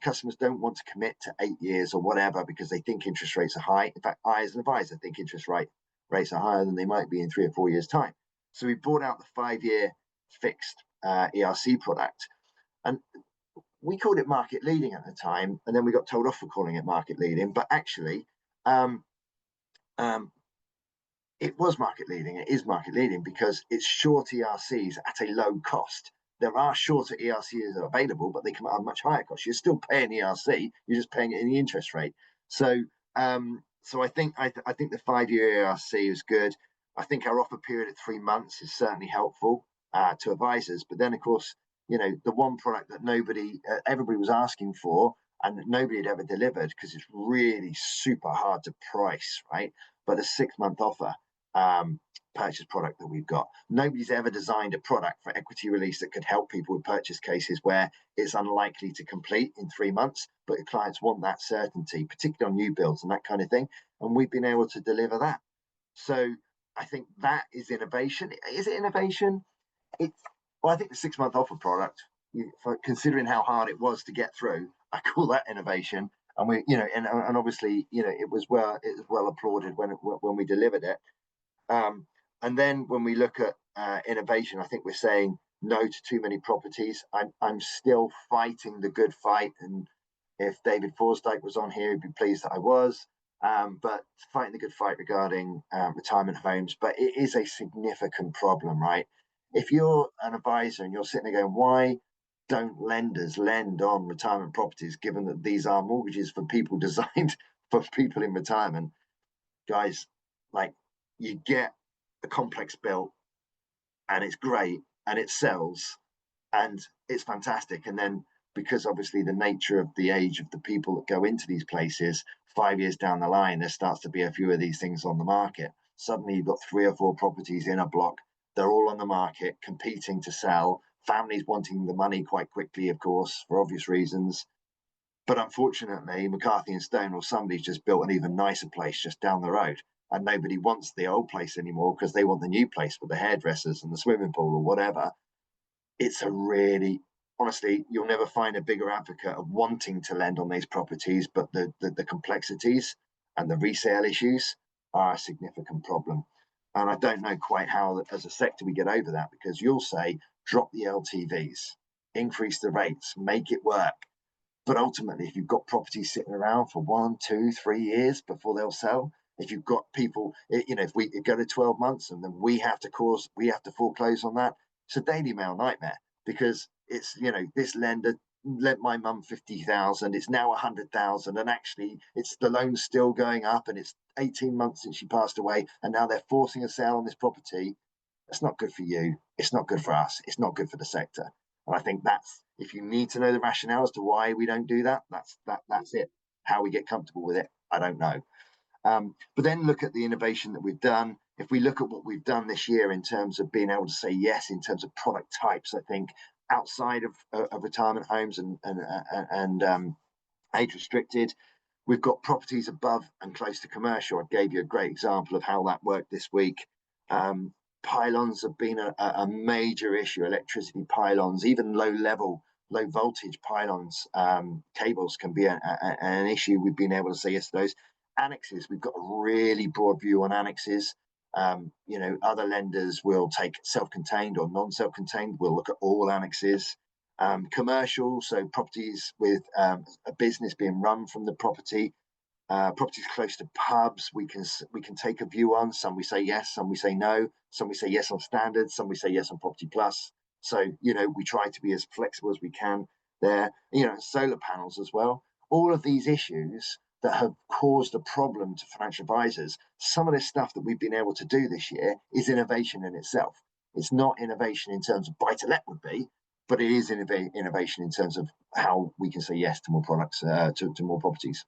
customers don't want to commit to 8 years or whatever because they think interest rates are high. In fact, I, as an advisor, think interest rates are higher than they might be in 3 or 4 years' time. So we brought out the 5-year fixed ERC product, and we called it market leading at the time, and then we got told off for calling it market leading. But actually, it was market leading. It is market leading because it's short ERCs at a low cost. There are shorter ERCs available, but they come at a much higher cost. You're still paying ERC, you're just paying it in the interest rate. So, so I think the 5-year ERC is good. I think our offer period at 3 months is certainly helpful to advisors. But then, of course, you know, the one product that everybody was asking for and nobody had ever delivered because it's really super hard to price, right? But a 6-month offer purchase product that we've got. Nobody's ever designed a product for equity release that could help people with purchase cases where it's unlikely to complete in 3 months, but the clients want that certainty, particularly on new builds and that kind of thing. And we've been able to deliver that. So I think that is innovation. Is it innovation? It's well, I think the 6 month offer product, considering how hard it was to get through, I call that innovation. And we, and obviously, it was well applauded when we delivered it. And then when we look at innovation, I think we're saying no to too many properties. I'm still fighting the good fight, and if David Forsdyke was on here, he'd be pleased that I was. But fighting the good fight regarding retirement homes, but it is a significant problem, right? If you're an advisor and you're sitting there going, why don't lenders lend on retirement properties, given that these are mortgages for people designed for people in retirement? Guys, like, you get a complex built and it's great and it sells and it's fantastic. And then, because obviously the nature of the age of the people that go into these places, 5 years down the line, there starts to be a few of these things on the market. Suddenly you've got 3 or 4 properties in a block. They're all on the market, competing to sell. Families wanting the money quite quickly, of course, for obvious reasons. But unfortunately, McCarthy and Stone or somebody's just built an even nicer place just down the road. And nobody wants the old place anymore because they want the new place with the hairdressers and the swimming pool or whatever. It's a really, honestly, you'll never find a bigger advocate of wanting to lend on these properties, but the complexities and the resale issues are a significant problem. And I don't know quite how, as a sector, we get over that, because you'll say, drop the LTVs, increase the rates, make it work. But ultimately, if you've got properties sitting around for 1, 2, 3 years before they'll sell, if you've got people, if we go to 12 months and then we have to foreclose on that, it's a Daily Mail nightmare, because it's, this lender lent my mum 50,000, it's now 100,000, and actually it's the loan's still going up, and it's 18 months since she passed away, and now they're forcing a sale on this property. It's not good for you. It's not good for us. It's not good for the sector. And I think that's, if you need to know the rationale as to why we don't do that, that's it. How we get comfortable with it, I don't know. But then look at the innovation that we've done. If we look at what we've done this year in terms of being able to say yes in terms of product types, I think outside of retirement homes and age restricted, we've got properties above and close to commercial. I gave you a great example of how that worked this week. Pylons have been a major issue. Electricity pylons, even low voltage pylons, cables can be an issue. We've been able to say yes to those. Annexes, we've got a really broad view on annexes. Other lenders will take self-contained or non-self-contained. We'll look at all annexes. Commercial, so properties with a business being run from the property. Properties close to pubs, we can take a view on. Some we say yes, some we say no. Some we say yes on standard, some we say yes on property plus. So we try to be as flexible as we can there. Solar panels as well. All of these issues that have caused a problem to financial advisors. Some of this stuff that we've been able to do this year is innovation in itself. It's not innovation in terms of buy to let would be, but it is innovation in terms of how we can say yes to more products, to more properties.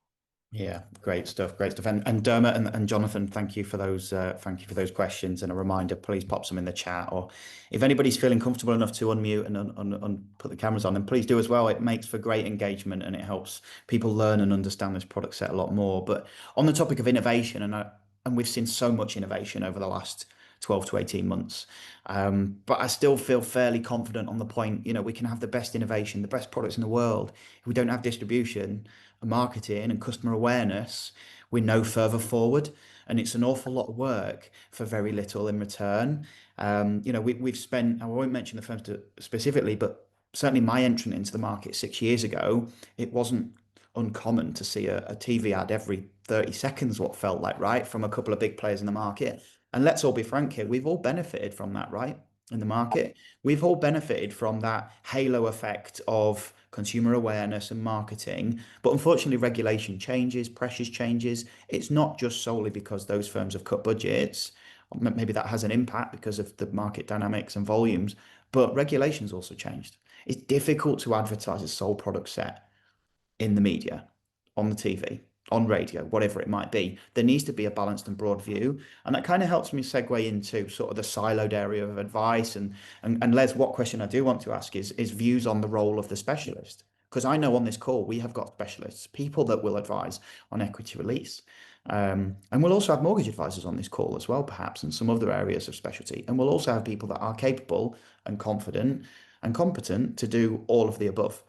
Yeah, great stuff, great stuff. And Dermot and Jonathan, thank you for those questions. And a reminder, please pop some in the chat, or if anybody's feeling comfortable enough to unmute and put the cameras on, then please do as well. It makes for great engagement and it helps people learn and understand this product set a lot more. But on the topic of innovation, and we've seen so much innovation over the last 12 to 18 months. But I still feel fairly confident on the point, we can have the best innovation, the best products in the world. If we don't have distribution and marketing and customer awareness, we're no further forward. And it's an awful lot of work for very little in return. We've spent, I won't mention the firms specifically, but certainly my entrant into the market 6 years ago, it wasn't uncommon to see a TV ad every 30 seconds, what felt like, right, from a couple of big players in the market. And let's all be frank here, we've all benefited from that, right? In the market, we've all benefited from that halo effect of consumer awareness and marketing. But unfortunately, regulation changes, pressures changes. It's not just solely because those firms have cut budgets. Maybe that has an impact because of the market dynamics and volumes, but regulations also changed. It's difficult to advertise a sole product set in the media, on the TV, on radio, whatever it might be. There needs to be a balanced and broad view. And that kind of helps me segue into sort of the siloed area of advice. And Les, what question I do want to ask is views on the role of the specialist. Because I know on this call, we have got specialists, people that will advise on equity release, And we'll also have mortgage advisors on this call as well, perhaps, and some other areas of specialty. And we'll also have people that are capable and confident and competent to do all of the above.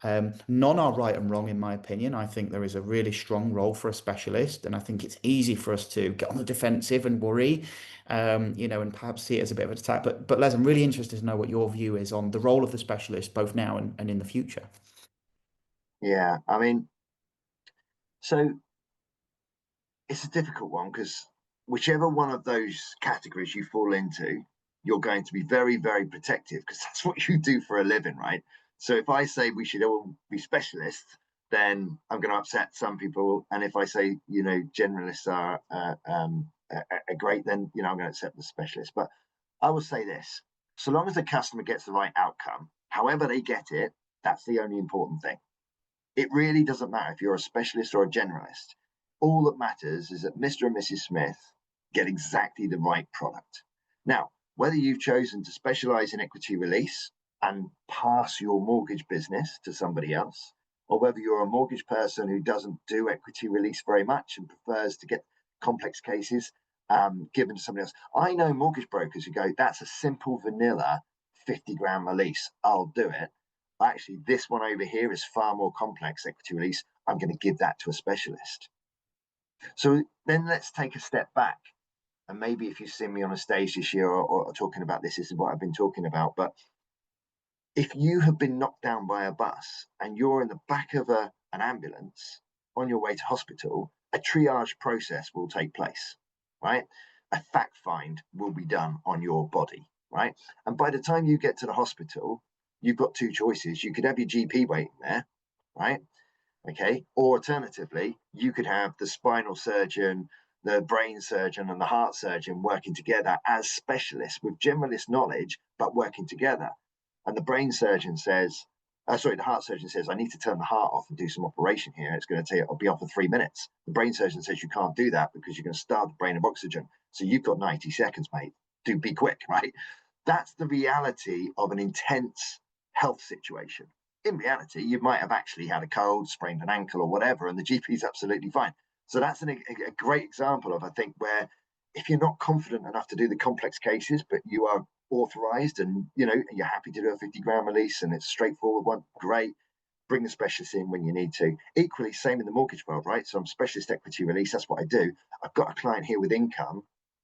None are right and wrong, in my opinion. I think there is a really strong role for a specialist, and I think it's easy for us to get on the defensive and worry, and perhaps see it as a bit of an attack. But Les, I'm really interested to know what your view is on the role of the specialist, both now and in the future. Yeah, I mean, so it's a difficult one because whichever one of those categories you fall into, you're going to be very, very protective because that's what you do for a living, right? So if I say we should all be specialists, then I'm going to upset some people. And if I say, generalists are great, then, I'm going to accept the specialist. But I will say this, so long as the customer gets the right outcome, however they get it, that's the only important thing. It really doesn't matter if you're a specialist or a generalist. All that matters is that Mr. and Mrs. Smith get exactly the right product. Now, whether you've chosen to specialize in equity release and pass your mortgage business to somebody else, or whether you're a mortgage person who doesn't do equity release very much and prefers to get complex cases given to somebody else. I know mortgage brokers who go, that's a simple vanilla 50 grand release. I'll do it. Actually, this one over here is far more complex equity release. I'm going to give that to a specialist. So then let's take a step back. And maybe if you've seen me on a stage this year or talking about this is what I've been talking about. But if you have been knocked down by a bus and you're in the back of an ambulance on your way to hospital, a triage process will take place, right? A fact find will be done on your body, right? And by the time you get to the hospital, you've got two choices. You could have your GP waiting there, right? Okay. Or alternatively, you could have the spinal surgeon, the brain surgeon, and the heart surgeon working together as specialists with generalist knowledge, but working together. And the brain surgeon says, the heart surgeon says, I need to turn the heart off and do some operation here. It's going to take, I'll be off for 3 minutes. The brain surgeon says, you can't do that because you're going to starve the brain of oxygen. So you've got 90 seconds, mate. Do be quick, right? That's the reality of an intense health situation. In reality, you might have actually had a cold, sprained an ankle or whatever, and the GP is absolutely fine. So that's a great example of, I think, where if you're not confident enough to do the complex cases, but you are authorized and, you're happy to do a 50 grand release and it's a straightforward one, great. Bring the specialist in when you need to. Equally, same in the mortgage world, right? So I'm specialist equity release. That's what I do. I've got a client here with income.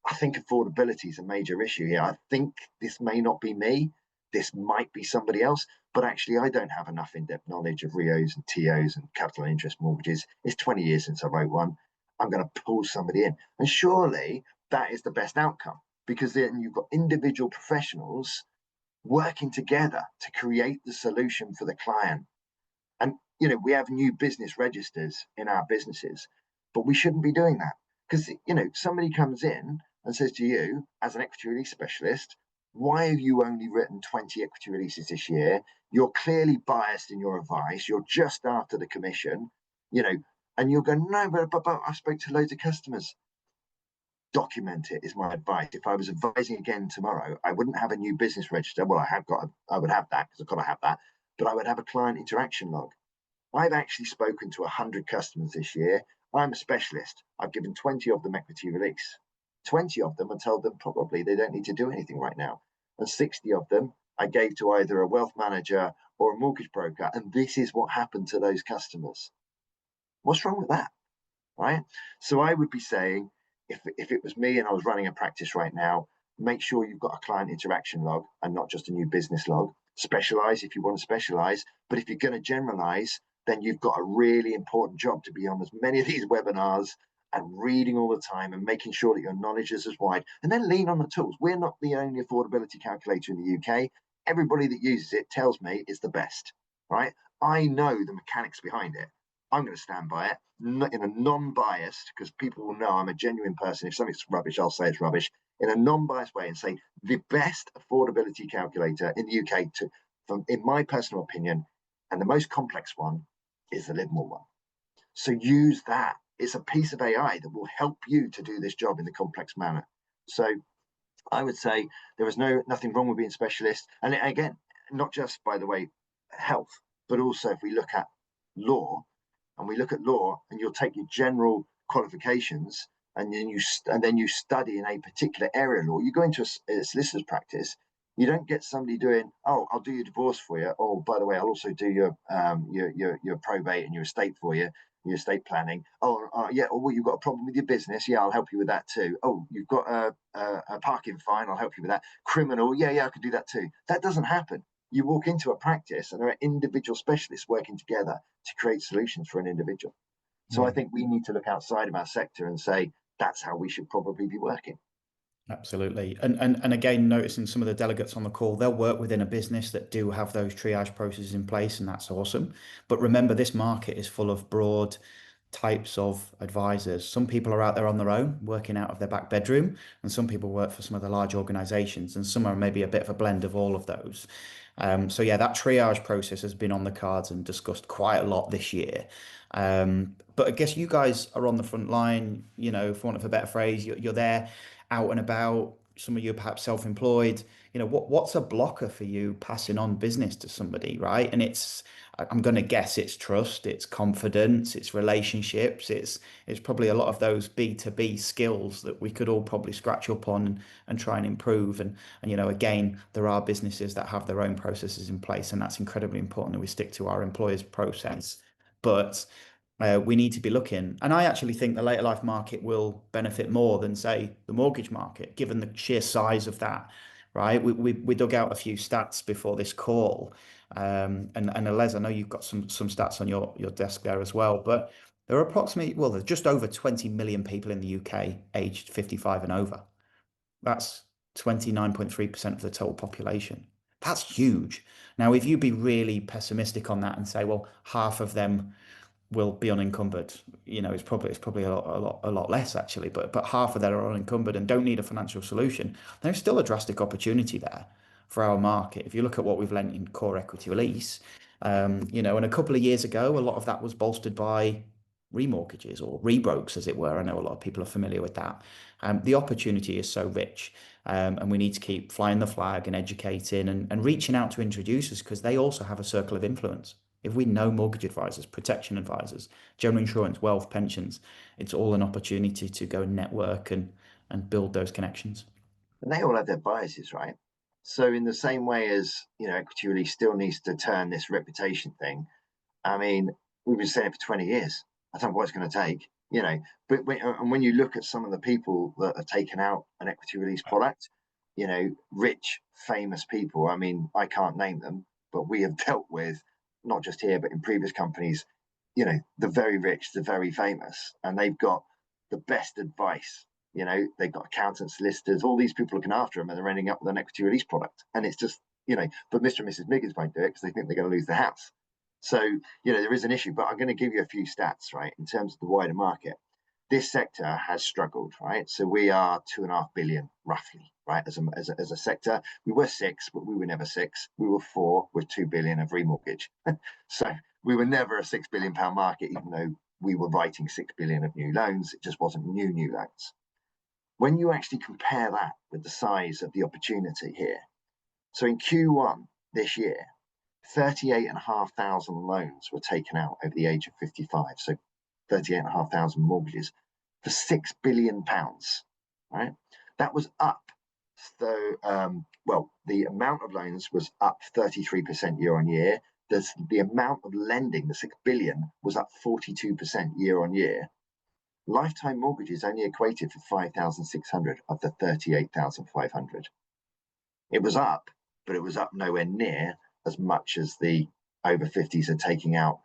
I think affordability is a major issue here. I think this may not be me. This might be somebody else, but actually I don't have enough in-depth knowledge of RIOs and TOs and capital interest mortgages. It's 20 years since I wrote one. I'm going to pull somebody in. And surely that is the best outcome because then you've got individual professionals working together to create the solution for the client. And, we have new business registers in our businesses, but we shouldn't be doing that because, somebody comes in and says to you as an equity release specialist, why have you only written 20 equity releases this year? You're clearly biased in your advice. You're just after the commission, and you're going, no, but I spoke to loads of customers. Document it is my advice. If I was advising again tomorrow, I wouldn't have a new business register. Well, I would have that because I've got to have that, but I would have a client interaction log. I've actually spoken to 100 customers this year. I'm a specialist. I've given 20 of them equity release. 20 of them I told them probably they don't need to do anything right now. And 60 of them I gave to either a wealth manager or a mortgage broker. And this is what happened to those customers. What's wrong with that? Right? So I would be saying, if it was me and I was running a practice right now, make sure you've got a client interaction log and not just a new business log. Specialize if you want to specialize. But if you're going to generalize, then you've got a really important job to be on as many of these webinars and reading all the time and making sure that your knowledge is as wide, and then lean on the tools. We're not the only affordability calculator in the UK. Everybody that uses it tells me it's the best, right? I know the mechanics behind it. I'm going to stand by it in a non-biased, because people will know I'm a genuine person. If something's rubbish, I'll say it's rubbish in a non-biased way and say the best affordability calculator in the UK, in my personal opinion, and the most complex one is the LiveMore one. So use that. It's a piece of AI that will help you to do this job in the complex manner. So I would say there is nothing wrong with being specialist. And again, not just, by the way, health, but also if we look at law, and you'll take your general qualifications, and then you study in a particular area of law. You go into a solicitor's practice. You don't get somebody doing, oh, I'll do your divorce for you. Oh, by the way, I'll also do your probate and your estate for you, your estate planning. Oh, yeah. Oh, well, you've got a problem with your business. Yeah, I'll help you with that too. Oh, you've got a parking fine. I'll help you with that. Criminal. Yeah, I could do that too. That doesn't happen. You walk into a practice and there are individual specialists working together to create solutions for an individual. So I think we need to look outside of our sector and say, that's how we should probably be working. Absolutely. And again, noticing some of the delegates on the call, they'll work within a business that do have those triage processes in place, and that's awesome. But remember, this market is full of broad types of advisors. Some people are out there on their own, working out of their back bedroom, and some people work for some of the large organizations, and some are maybe a bit of a blend of all of those. So yeah, that triage process has been on the cards and discussed quite a lot this year. But I guess you guys are on the front line, for want of a better phrase, you're there out and about. Some of you are perhaps self-employed. What's a blocker for you passing on business to somebody, right? And I'm going to guess it's trust, it's confidence, it's relationships, it's probably a lot of those B2B skills that we could all probably scratch up on and try and improve. And again, there are businesses that have their own processes in place, and that's incredibly important that we stick to our employer's process. But we need to be looking. And I actually think the later life market will benefit more than, say, the mortgage market, given the sheer size of that, right? We dug out a few stats before this call. And Les, I know you've got some stats on your desk there as well, but there are there's just over 20 million people in the UK aged 55 and over. That's 29.3% of the total population. That's huge. Now, if you be really pessimistic on that and say, well, half of them will be unencumbered, it's probably a lot less actually, but half of them are unencumbered and don't need a financial solution. There's still a drastic opportunity there for our market. If you look at what we've lent in core equity release, and a couple of years ago, a lot of that was bolstered by remortgages or rebrokes, as it were. I know a lot of people are familiar with that. The opportunity is so rich, and we need to keep flying the flag and educating and reaching out to introducers, because they also have a circle of influence. If we know mortgage advisors, protection advisors, general insurance, wealth, pensions, it's all an opportunity to go and network and build those connections. And they all have their biases, right? So in the same way as, equity release still needs to turn this reputation thing. I mean, we've been saying it for 20 years. I don't know what it's going to take, but when you look at some of the people that are taking out an equity release product, rich, famous people, I mean, I can't name them, but we have dealt with, not just here, but in previous companies, the very rich, the very famous, and they've got the best advice. They've got accountants, solicitors, all these people looking after them, and they're ending up with an equity release product. And it's just, but Mr. and Mrs. Miggins won't do it because they think they're going to lose the house. So, there is an issue, but I'm going to give you a few stats, right, in terms of the wider market. This sector has struggled, right? So we are 2.5 billion roughly, right? As a sector, we were 6, but we were never 6. We were 4 with 2 billion of remortgage. So we were never a £6 billion market, even though we were writing 6 billion of new loans. It just wasn't new loans. When you actually compare that with the size of the opportunity here, so in Q1 this year, 38,500 loans were taken out over the age of 55. So 38,500 mortgages for £6 billion, right? That was up. So, the amount of loans was up 33% year on year. The amount of lending, the 6 billion, was up 42% year on year. Lifetime mortgages only equated for 5,600 of the 38,500. It was up, but it was up nowhere near as much as the over 50s are taking out,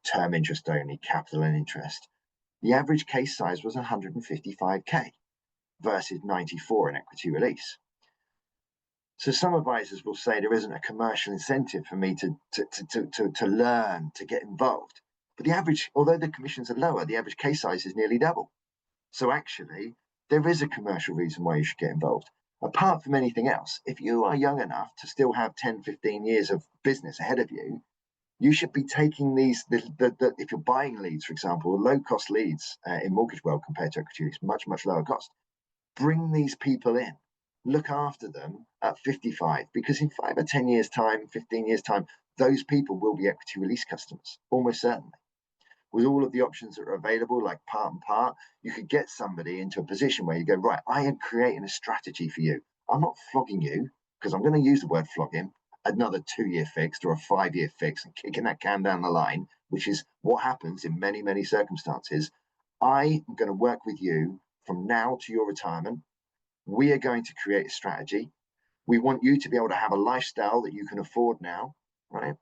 term interest only, capital and interest. The average case size was 155k versus 94 in equity release. So some advisors will say there isn't a commercial incentive for me to learn, to get involved. But the average, although the commissions are lower, the average case size is nearly double. So actually, there is a commercial reason why you should get involved. Apart from anything else, if you are young enough to still have 10, 15 years of business ahead of you, you should be taking these, if you're buying leads, for example, low-cost leads in mortgage world compared to equity release, much, much lower cost. Bring these people in. Look after them at 55, because in 5 or 10 years' time, 15 years' time, those people will be equity release customers, almost certainly. with all of the options that are available, like part and part, you could get somebody into a position where you go, right, I am creating a strategy for you. I'm not flogging you, because I'm going to use the word flogging, another 2-year fixed or a 5-year fix and kicking that can down the line, which is what happens in many, many circumstances. I am going to work with you from now to your retirement. We are going to create a strategy. We want you to be able to have a lifestyle that you can afford now, right?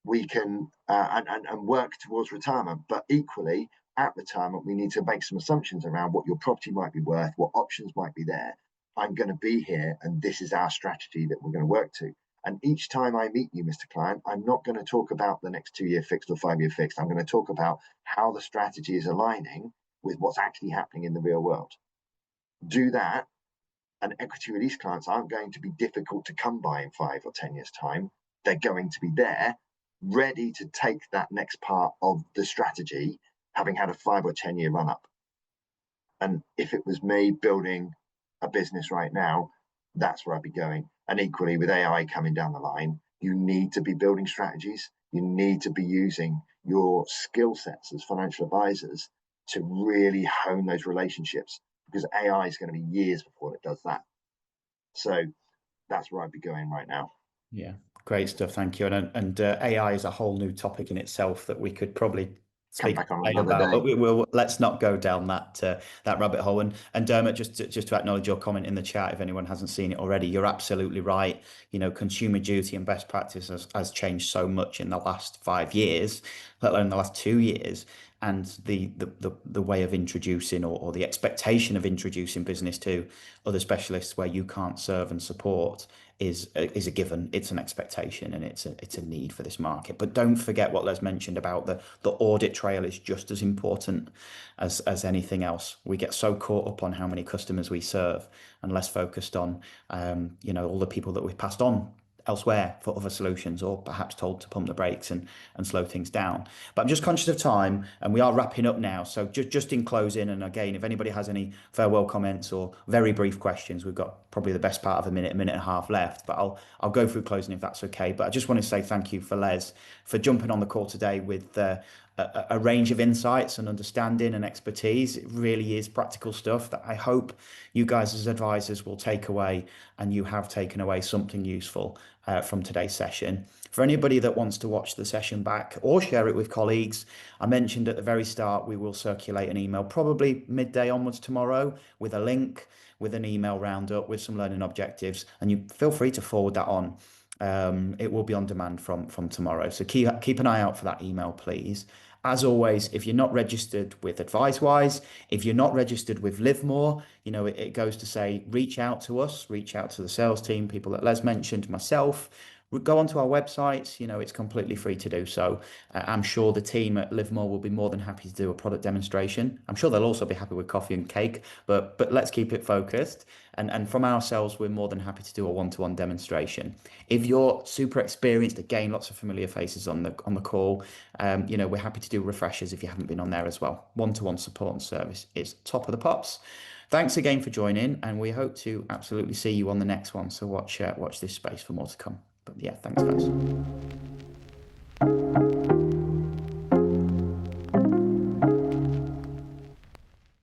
We can and work towards retirement, but equally at retirement, we need to make some assumptions around what your property might be worth, what options might be there. I'm going to be here, and this is our strategy that we're going to work to. And each time I meet you, Mr. Client, I'm not going to talk about the next 2-year fixed or 5-year fixed. I'm going to talk about how the strategy is aligning with what's actually happening in the real world. Do that, and equity release clients aren't going to be difficult to come by in 5 or 10 years' time. They're going to be there, ready to take that next part of the strategy, having had a 5 or 10-year run up. And if it was me building a business right now, that's where I'd be going. And equally, with AI coming down the line, you need to be building strategies. You need to be using your skill sets as financial advisors to really hone those relationships, because AI is going to be years before it does that. So that's where I'd be going right now. Yeah, great stuff. Thank you. And AI is a whole new topic in itself that we could probably speak Come back on another about, day. but we will. Let's not go down that rabbit hole. And Dermot, just to acknowledge your comment in the chat, if anyone hasn't seen it already, you're absolutely right. You know, consumer duty and best practice has changed so much in the last 5 years, let alone the last 2 years. And the way of introducing or the expectation of introducing business to other specialists where you can't serve and support is a given. It's an expectation, and it's a need for this market. But don't forget what Les mentioned about the audit trail is just as important as anything else. We get so caught up on how many customers we serve and less focused on all the people that we've passed on elsewhere for other solutions, or perhaps told to pump the brakes and slow things down. But I'm just conscious of time, and we are wrapping up now. So just in closing, and again, if anybody has any farewell comments or very brief questions, we've got probably the best part of a minute and a half left, but I'll go through closing if that's okay. But I just want to say thank you for Les for jumping on the call today with a range of insights and understanding and expertise. It really is practical stuff that I hope you guys as advisors will take away, and you have taken away something useful from today's session. For anybody that wants to watch the session back or share it with colleagues, I mentioned at the very start, we will circulate an email probably midday onwards tomorrow with a link, with an email roundup, with some learning objectives, and you feel free to forward that on. It will be on demand from tomorrow. So keep an eye out for that email, please. As always, if you're not registered with AdviceWise, if you're not registered with LiveMore, it goes to say, reach out to us, reach out to the sales team, people that Les mentioned, myself. Go onto our websites, it's completely free to do so. I'm sure the team at LiveMore will be more than happy to do a product demonstration. I'm sure they'll also be happy with coffee and cake, but let's keep it focused. And from ourselves, we're more than happy to do a one-to-one demonstration. If you're super experienced, again, lots of familiar faces on the call, we're happy to do refreshers if you haven't been on there as well. One-to-one support and service is top of the pops. Thanks again for joining, and we hope to absolutely see you on the next one. So watch this space for more to come. But yeah, thanks guys.